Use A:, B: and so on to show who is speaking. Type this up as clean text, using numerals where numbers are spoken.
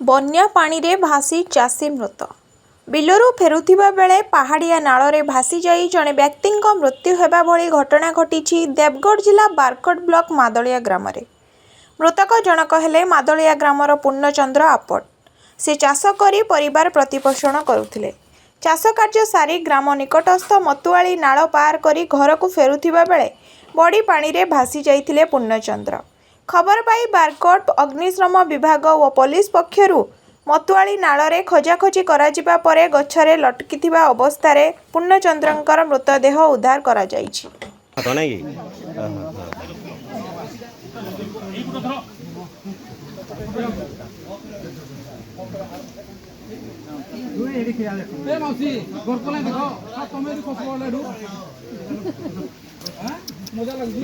A: बन्या पानी रे भासी चाषी मृत बिलरू फेरुथिबा बेले पहाड़िया नाଳରେ भासी जाई जणे व्यक्तिଙ୍କ मृत्यु हेबा भली घटना घटिछि देवगढ़ जिला बारकोट ब्लॉक मादलिया ग्राम रे। मृतक जनक हेले मादलिया ग्रामर पूर्णचंद्र आपट। से चाष करी परिवार प्रतिपोषण करुथिले। चाष कार्य सारी ग्राम निकटस्थ मतुआली नाଳ पार करी घर को फेरुथिबा बेले बड़ी पानी रे भासी जाइथिले पूर्णचंद्र। खबर पाई बारकोट अग्निशम विभाग और पुलिस पक्षरु मतुआली नाଳରେ खोजाखोजी कराजिबा परे गछरे लटकिथिबा अवस्थारे पूर्णचंद्रंकर मृतदेह उद्धार करा जाइछि।
B: मजा लगी।